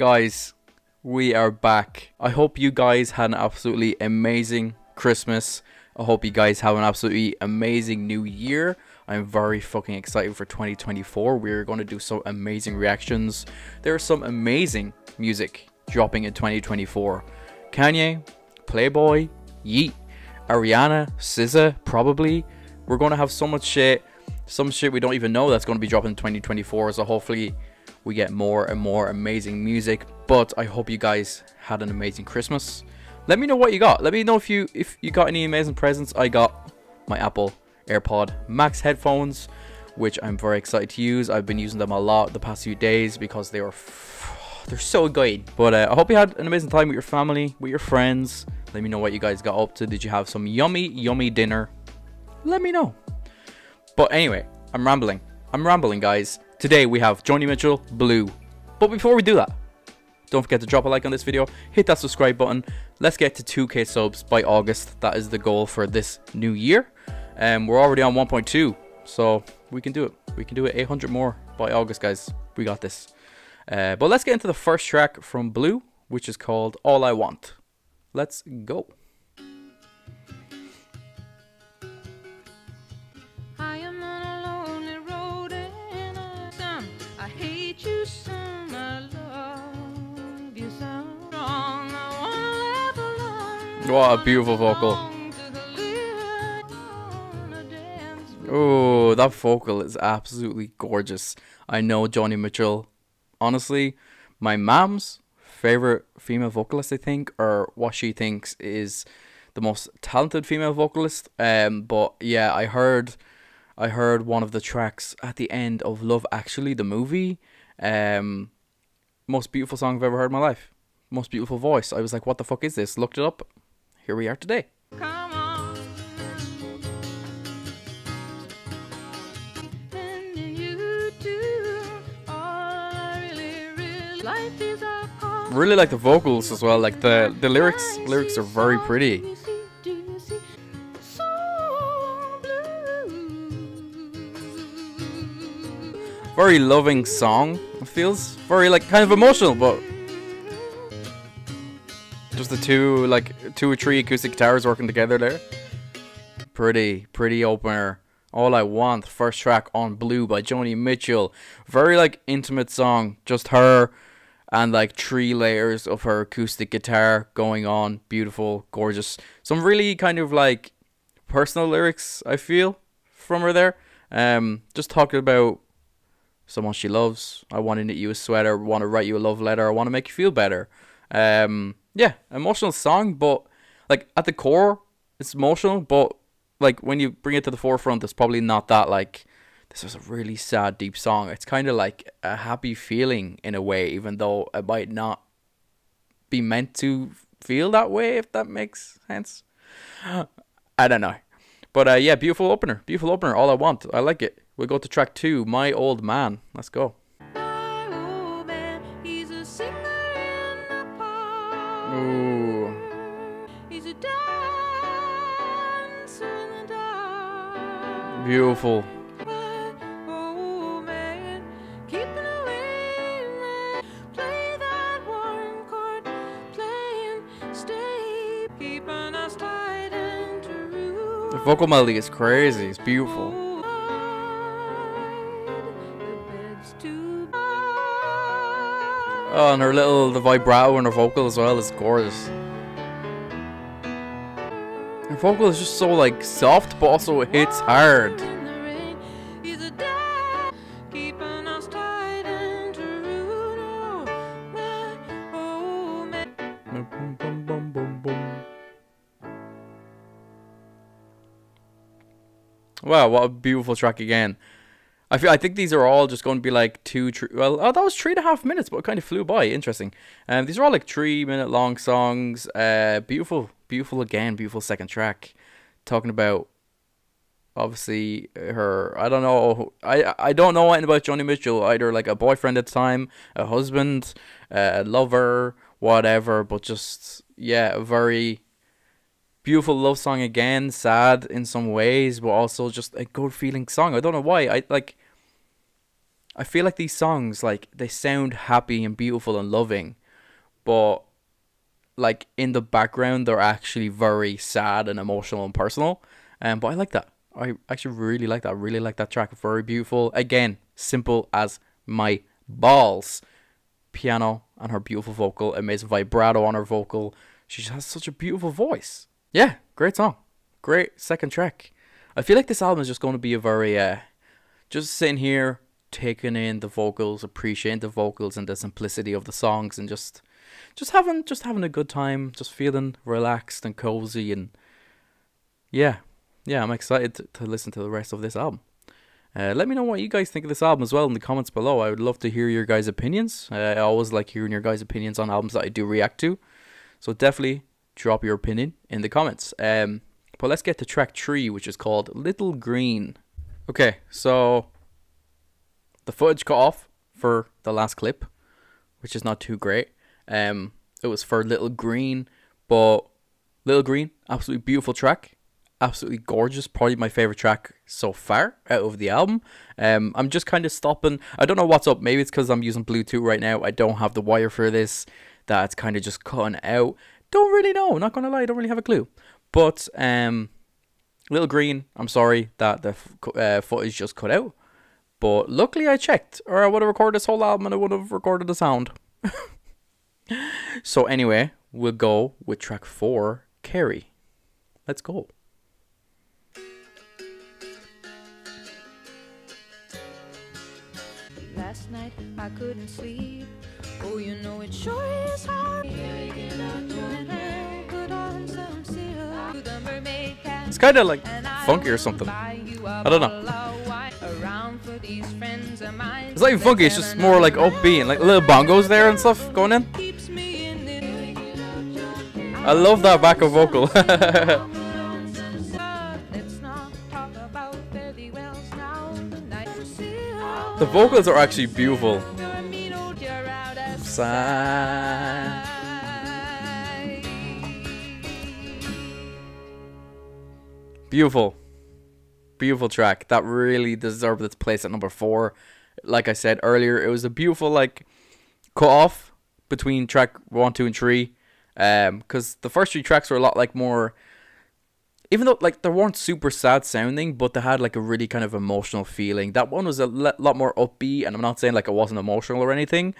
Guys, we are back. I hope you guys had an absolutely amazing Christmas. I hope you guys have an absolutely amazing new year. I'm very fucking excited for 2024. We're going to do some amazing reactions. There's some amazing music dropping in 2024. Kanye, Playboy, Yeet, Ariana, SZA, probably. We're going to have so much shit. Some shit we don't even know that's going to be dropping in 2024. So hopefully we get more and more amazing music. But I hope you guys had an amazing Christmas. Let me know what you got. Let me know if you got any amazing presents. I got my Apple AirPod Max headphones, which I'm very excited to use. I've been using them a lot the past few days because they're so good. But I hope you had an amazing time with your family, with your friends. Let me know what you guys got up to. Did you have some yummy dinner? Let me know. But anyway, I'm rambling, guys. Today we have Joni Mitchell, Blue. But before we do that, don't forget to drop a like on this video, hit that subscribe button. Let's get to 2K subs by August. That is the goal for this new year. We're already on 1.2, so we can do it. We can do it 800 more by August, guys. We got this. But let's get into the first track from Blue, which is called All I Want. Let's go. What a beautiful vocal. Oh, that vocal is absolutely gorgeous. I know Joni Mitchell, honestly, my mom's favorite female vocalist, I think, or what she thinks is the most talented female vocalist. But yeah, I heard one of the tracks at the end of Love Actually, the movie. Most beautiful song I've ever heard in my life. Most beautiful voice. I was like, what the fuck is this? Looked it up. Here we are today. Come on. Really like the vocals as well. Like the lyrics are very pretty. Very loving song. It feels very like kind of emotional, but just the two or three acoustic guitars working together there. Pretty opener. All I Want, first track on Blue by Joni Mitchell. Very like intimate song, just her and like 3 layers of her acoustic guitar going on. Beautiful, gorgeous. Some really kind of like personal lyrics I feel from her there. Just talking about someone she loves. I want to knit you a sweater, want to write you a love letter, I want to make you feel better. Yeah, emotional song, but like at the core it's emotional, but like when you bring it to the forefront, it's probably not that like this is a really sad deep song. It's kind of like a happy feeling in a way, even though it might not be meant to feel that way, if that makes sense. I don't know, but yeah, beautiful opener, All I Want. I like it. We'll go to track 2, My Old Man. Let's go. Ooh. He's a dancer in the dark. Beautiful. Oh man, keeping away, man. Play that one chord, playing, stay, keeping us tight and true. The vocal melody is crazy. It's beautiful. Oh, and the vibrato in her vocal as well is gorgeous. Her vocal is just so like soft, but also it hits hard. Wow, what a beautiful track again. I think these are all just going to be like well, oh, that was 3.5 minutes, but it kind of flew by. Interesting. These are all like 3-minute long songs. Beautiful again, beautiful second track. Talking about obviously her. I don't know. I don't know anything about Joni Mitchell, either like a boyfriend at the time, a husband, a lover, whatever. But just yeah, a very beautiful love song again. Sad in some ways, but also just a good feeling song. I don't know why. I feel like these songs, like, they sound happy and beautiful and loving, but like in the background they're actually very sad and emotional and personal. But I like that. I actually really like that. I really like that track. Very beautiful. Again, simple as my balls. Piano and her beautiful vocal, amazing vibrato on her vocal. She just has such a beautiful voice. Yeah, great song. Great second track. I feel like this album is just going to be a very just sitting here taking in the vocals, appreciating the vocals and the simplicity of the songs, and just having a good time, just feeling relaxed and cozy. And yeah, I'm excited to listen to the rest of this album. Let me know what you guys think of this album as well in the comments below. I would love to hear your guys' opinions. I always like hearing your guys' opinions on albums that I do react to. So definitely drop your opinion in the comments. But let's get to track 3, which is called Little Green. Okay, so the footage cut off for the last clip, which is not too great. It was for Little Green, but Little Green, absolutely beautiful track. Absolutely gorgeous. Probably my favorite track so far out of the album. I'm just kind of stopping. I don't know what's up. Maybe it's because I'm using Bluetooth right now. I don't have the wire for this. That's kind of just cutting out. Don't really know. Not gonna lie. Don't really have a clue. But Little Green, I'm sorry that the footage just cut out. But luckily I checked, or I would have recorded this whole album and I would have recorded the sound. So anyway, we'll go with track 4, Carrie. Let's go. Last night I couldn't sleep. Oh, you know it sure is hard. It's kind of like funky or something. I don't know. It's not even funky, it's just more like upbeat and like little bongos there and stuff going in. I love that backup vocal. The vocals are actually beautiful. Beautiful. Beautiful track. That really deserved its place at number 4. Like I said earlier, it was a beautiful like cut off between track 1, 2, and 3. Because the first 3 tracks were a lot like more, even though like they weren't super sad sounding, but they had like a really kind of emotional feeling. That one was a lot more upbeat, and I'm not saying like it wasn't emotional or anything,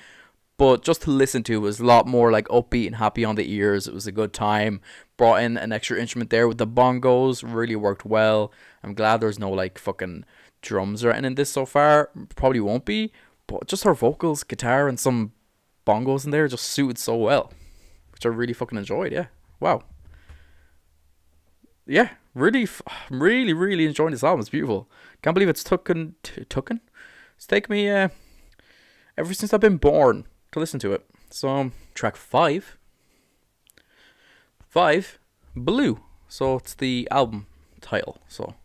but just to listen to, it was a lot more like upbeat and happy on the ears. It was a good time. Brought in an extra instrument there with the bongos, really worked well. I'm glad there's no like fucking drums or anything in this so far. Probably won't be, but just her vocals, guitar, and some bongos in there just suited so well, which I really fucking enjoyed. Yeah, wow. Yeah, really enjoying this album. It's beautiful. Can't believe it's taken. It's taken me ever since I've been born to listen to it. So track 5, Blue. So it's the album title. So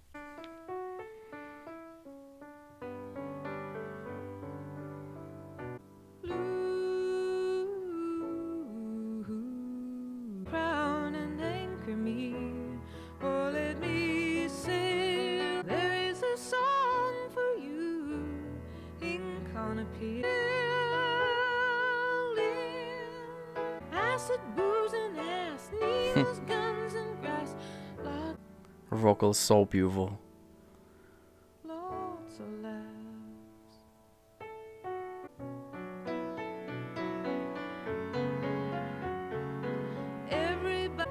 Crown and anchor me, or let me sail. There is a song for you, ink on a peel. Acid, booze, and ass, needles, guns, and grass. her vocal is so beautiful. Lots of laughs. Everybody.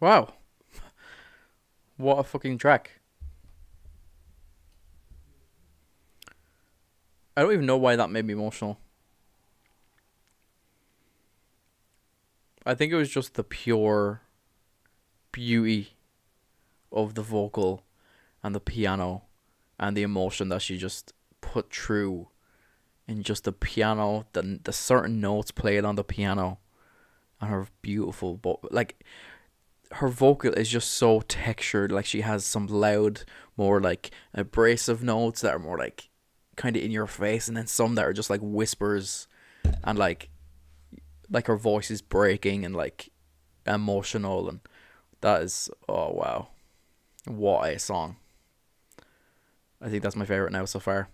Wow. What a fucking track. I don't even know why that made me emotional. I think it was just the pure beauty of the vocal and the piano and the emotion that she just put through in just the piano, the certain notes played on the piano, and her beautiful, like, her vocal is just so textured. Like, she has some loud, more like abrasive notes that are more like kind of in your face, and then some that are just like whispers, and like her voice is breaking, and like emotional, and that is, oh wow, what a song. I think that's my favorite now so far.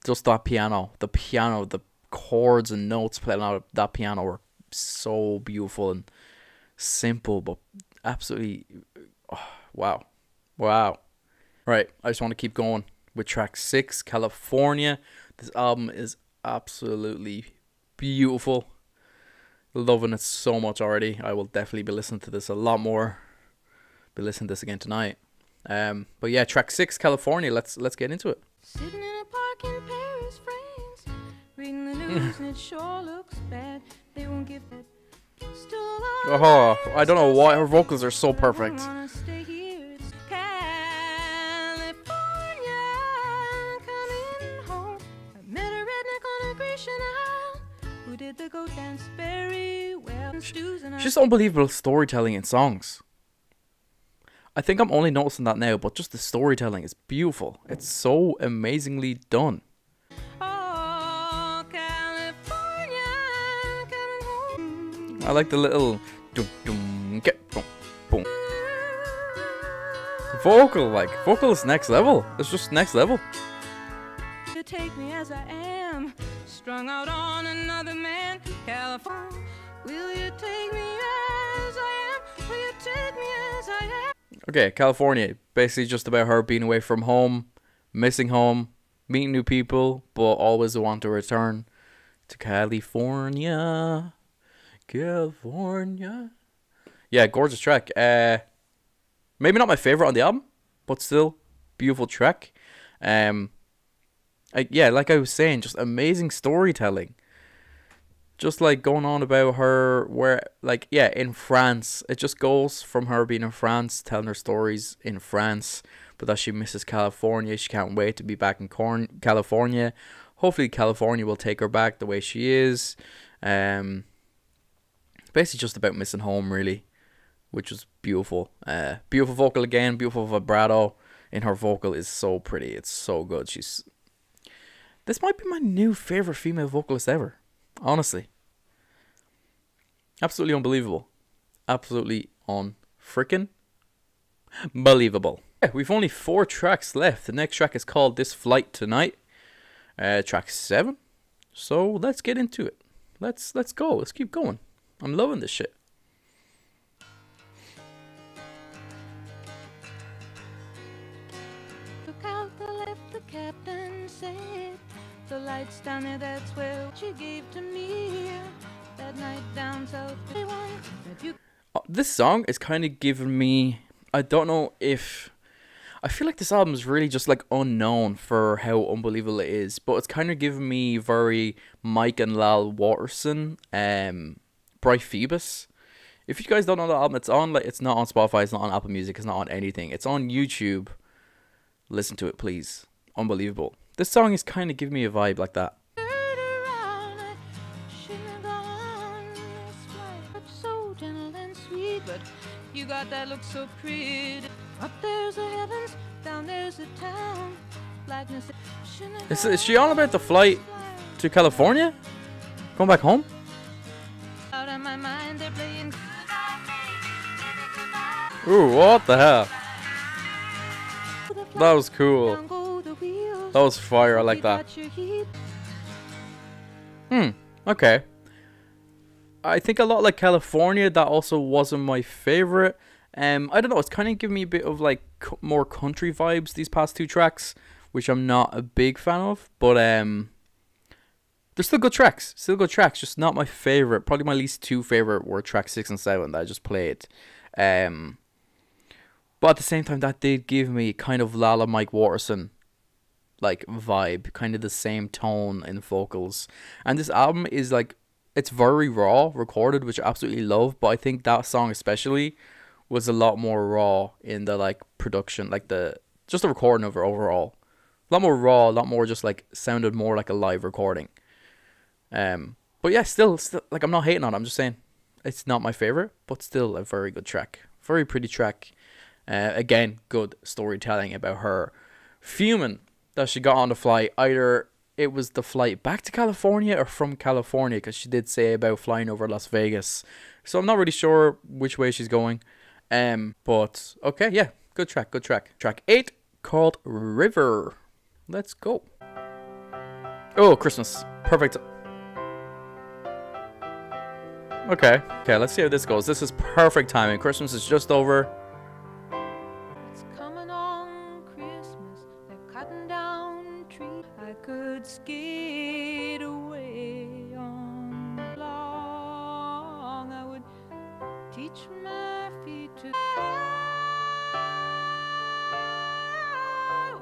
Just that piano, the chords and notes playing out of that piano were so beautiful and simple, but absolutely, oh, wow. Right, I just want to keep going with track 6, California. This album is absolutely beautiful. Loving it so much already. I will definitely be listening to this a lot more. Be listening to this again tonight. But yeah, track 6, California. Let's get into it. Sitting in a park in Paris, France, reading the news and it sure looks bad. They won't give it. Oh, I don't know why her vocals are so perfect. Just unbelievable storytelling in songs. I think I'm only noticing that now, but just the storytelling is beautiful. It's so amazingly done. Oh, California, coming home. I like the little dum dum get boom boom. Vocal is next level. It's just next level. You take me as I am, strung out on another man. California, will you take me as I am? Will you take me as I am? Okay, California, basically just about her being away from home, missing home, meeting new people, but always want to return to California. California. Yeah, gorgeous track. Maybe not my favorite on the album, but still beautiful track. Yeah, like I was saying, just amazing storytelling. Just like going on about her where, like, yeah, in France. It just goes from her being in France, telling her stories in France, but that she misses California. She can't wait to be back in California. Hopefully California will take her back the way she is. Basically just about missing home, really, which was beautiful. Beautiful vocal again, beautiful vibrato in her vocal is so pretty. It's so good. This might be my new favorite female vocalist ever. Honestly. Absolutely unbelievable. Absolutely unfreaking believable. Yeah, we've only 4 tracks left. The next track is called This Flight Tonight. Track 7. So let's get into it. Let's go. Let's keep going. I'm loving this shit. Look out the left, the captain said. The lights down there, that's where she gave to me. That night down south, this song is kind of giving me, I don't know if, I feel like this album is really just like unknown for how unbelievable it is, but it's kind of giving me very Mike and Lal Waterson, Bright Phoebus. If you guys don't know the album, it's on, like, it's not on Spotify, it's not on Apple Music, it's not on anything. It's on YouTube. Listen to it, please. Unbelievable. This song is kind of giving me a vibe like that. But you got that look so pretty. Up there's the heavens, down there's the town. Blackness. Is she on about the flight to California? Going back home? Out of my mind, they're playing. Ooh, what the hell? That was cool. That was fire. I like that. Okay. I think a lot like California, that also wasn't my favorite. I don't know, it's kind of giving me a bit of like more country vibes, these past 2 tracks, which I'm not a big fan of, but they're still good tracks, just not my favorite. Probably my least 2 favorite were track 6 and 7 that I just played. But at the same time, that did give me kind of Lala Mike Waterson like vibe, kind of the same tone in vocals. And this album is like, it's very raw recorded, which I absolutely love, but I think that song especially was a lot more raw in the like production, like just the recording of it overall. A lot more raw, a lot more just like sounded more like a live recording. But yeah, still like, I'm not hating on it, I'm just saying it's not my favorite, but still a very good track. Very pretty track. Again, good storytelling about her fuming that she got on the flight. Either it was the flight back to California or from California, because she did say about flying over Las Vegas So I'm not really sure which way she's going. But okay, yeah, good track, good track. Track 8 called River. Let's go. Oh, Christmas. Perfect. Okay, let's see how this goes. This is perfect timing. Christmas is just over. It's coming on Christmas. They're cutting down trees. I could skate away on long. I would teach my feet to.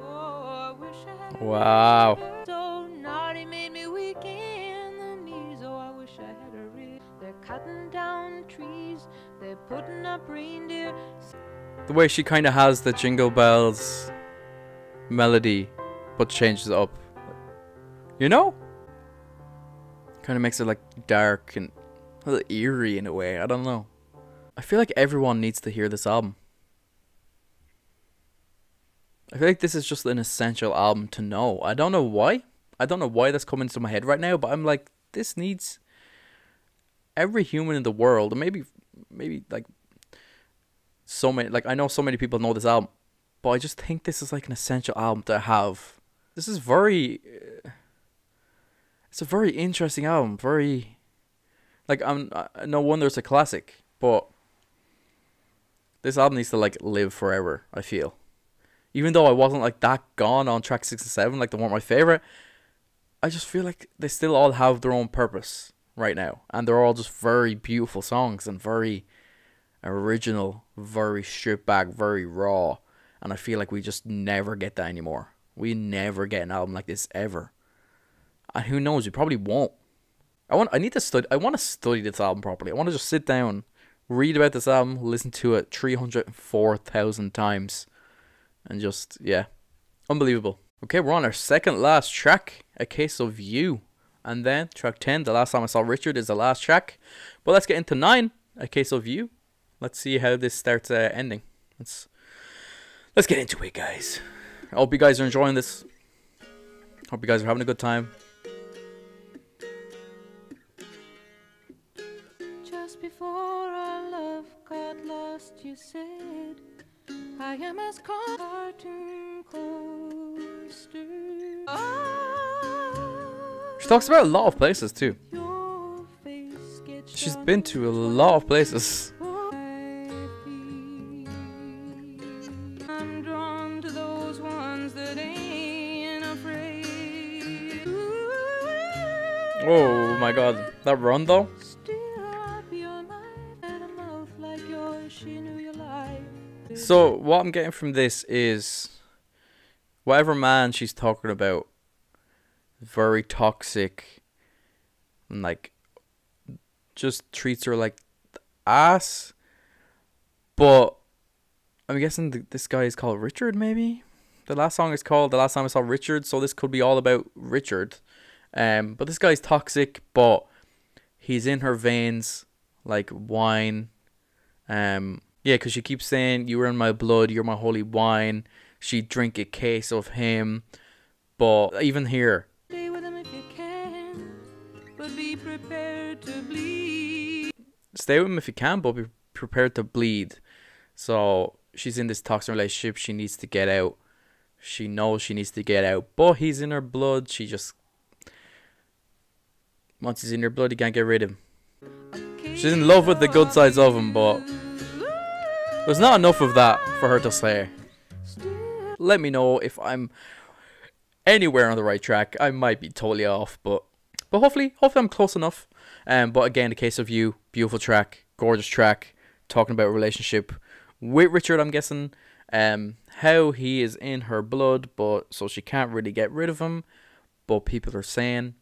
Oh, I wish I had. Wow. So naughty, made me weak in the knees. Oh, I wish I had a real. They're cutting down trees. They're putting up reindeer. The way she kind of has the Jingle Bells melody, but changes it up. You know? Kind of makes it like dark and a little eerie in a way. I don't know. I feel like everyone needs to hear this album. I feel like this is just an essential album to know. I don't know why. I don't know why that's coming to my head right now, but I'm like, this needs every human in the world, or maybe like so many, like I know so many people know this album, but I just think this is like an essential album to have. This is very, it's a very interesting album. Very, like no wonder it's a classic, but this album needs to like live forever, I feel. Even though I wasn't like that gone on track 6 and 7, like they weren't my favorite, I just feel like they still all have their own purpose right now, and they're all just very beautiful songs and very original, very stripped back, very raw. And I feel like we just never get that anymore. We never get an album like this ever, and who knows, we probably won't. I want to study this album properly. I want to just sit down, read about this album, listen to it 304,000 times, and just, yeah, unbelievable. Okay, we're on our second last track, A Case of You. And then track 10, The Last Time I Saw Richard, is the last track. But let's get into 9, A Case of You. Let's see how this starts ending. Let's get into it, guys. I hope you guys are enjoying this. Hope you guys are having a good time. Just before our love got lost, you said, I am as cartoon coaster. She talks about a lot of places too. Your face gets She's been to a lot of places. I'm drawn to those ones that ain't afraid. Oh my god. That run though? So what I'm getting from this is whatever man she's talking about, very toxic, and like just treats her like ass. But I'm guessing this guy is called Richard, maybe. The last song is called The Last Time I Saw Richard, so this could be all about Richard. But this guy's toxic, but he's in her veins like wine. Yeah, because she keeps saying, you were in my blood, you're my holy wine. She'd drink a case of him. But even here, stay with him if you can, but be prepared to bleed. Stay with him if you can, but be prepared to bleed. So she's in this toxic relationship. She needs to get out. She knows she needs to get out, but he's in her blood. She just, once he's in her blood, you can't get rid of him. She's in love with the good sides of him, but there's not enough of that for her to say. Let me know if I'm anywhere on the right track. I might be totally off, but hopefully I'm close enough. But again, A Case of You, beautiful track, gorgeous track, talking about a relationship with Richard, I'm guessing. How he is in her blood, but so she can't really get rid of him. But people are saying,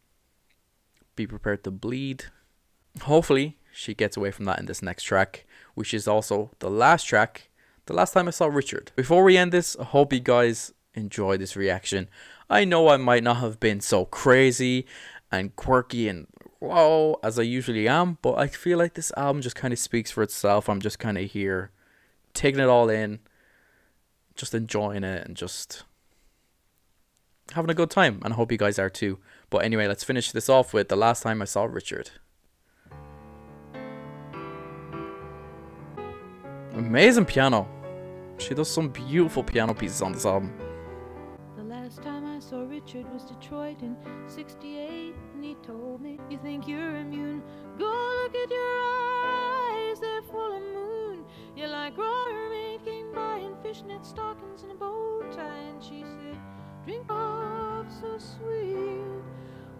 be prepared to bleed. Hopefully she gets away from that in this next track, which is also the last track, The Last Time I Saw Richard. Before we end this, I hope you guys enjoy this reaction. I know I might not have been so crazy and quirky and wow as I usually am, but I feel like this album just kind of speaks for itself. I'm just kind of here taking it all in, just enjoying it and just having a good time, and I hope you guys are too. But anyway, let's finish this off with The Last Time I Saw Richard. Amazing piano. She does some beautiful piano pieces on this album. The last time I saw Richard was Detroit in '68, and he told me, you think you're immune? Go look at your eyes, they're full of moon. You're like raw mermaid came by in fishnet stockings and a bow tie. And she said, drink up so sweet.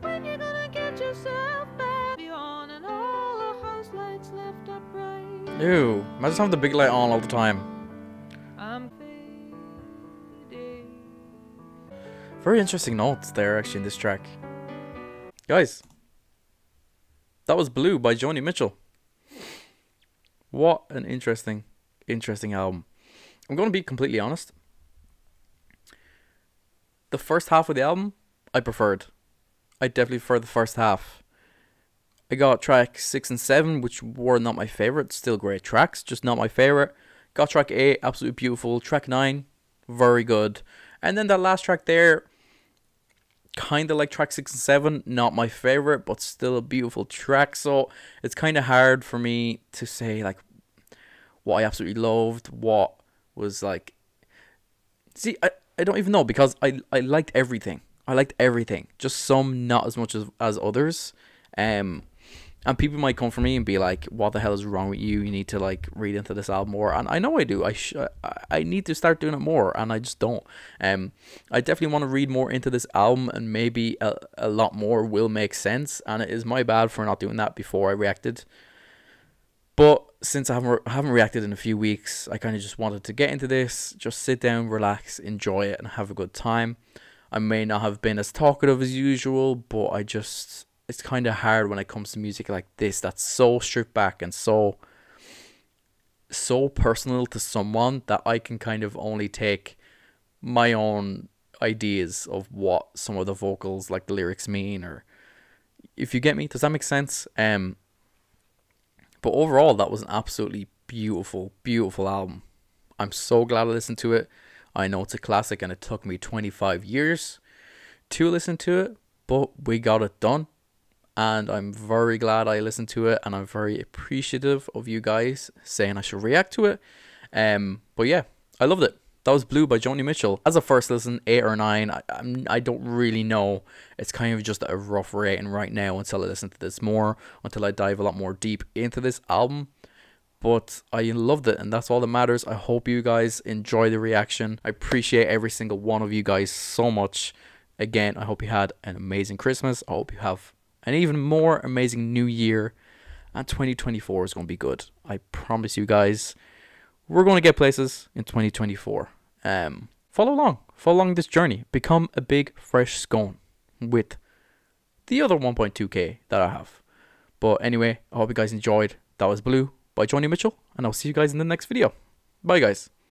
When you gonna get yourself back on and all the house lights left up bright? Ew, imagine having the big light on all the time. I'm fading. Very interesting notes there actually in this track. Guys, that was Blue by Joni Mitchell. What an interesting album. I'm going to be completely honest. The first half of the album, I preferred. I definitely prefer the first half. I got track 6 and 7, which were not my favorite. Still great tracks, just not my favorite. Got track 8, absolutely beautiful. Track 9, very good. And then that last track there, kind of like track 6 and 7, not my favorite, but still a beautiful track. So it's kind of hard for me to say like what I absolutely loved, what was like. See, I don't even know, because I liked everything. I liked everything, just some not as much as others. And people might come for me and be like, what the hell is wrong with you? You need to like read into this album more. And I know I do. I need to start doing it more, and I just don't. I definitely want to read more into this album, and maybe a lot more will make sense. And it is my bad for not doing that before I reacted. But since I haven't reacted in a few weeks, I kind of just wanted to get into this, just sit down, relax, enjoy it, and have a good time. I may not have been as talkative as usual, but it's kind of hard when it comes to music like this that's so stripped back and so personal to someone, that I can kind of only take my own ideas of what some of the vocals, like the lyrics, mean, or if you get me. Does that make sense? But overall, that was an absolutely beautiful album. I'm so glad I listened to it. I know it's a classic, and it took me 25 years to listen to it, but we got it done. And I'm very glad I listened to it, and I'm very appreciative of you guys saying I should react to it. But yeah, I loved it. That was Blue by Joni Mitchell. As a first listen, 8 or 9. I don't really know. It's kind of just a rough rating right now until I listen to this more, until I dive a lot more deep into this album. But I loved it, and that's all that matters. I hope you guys enjoy the reaction. I appreciate every single one of you guys so much. Again, I hope you had an amazing Christmas. I hope you have an even more amazing new year. And 2024 is going to be good. I promise you guys, we're going to get places in 2024. Follow along this journey. Become a big fresh scone with the other 1.2k that I have. But anyway, I hope you guys enjoyed. That was Blue by Joni Mitchell, and I'll see you guys in the next video. Bye guys.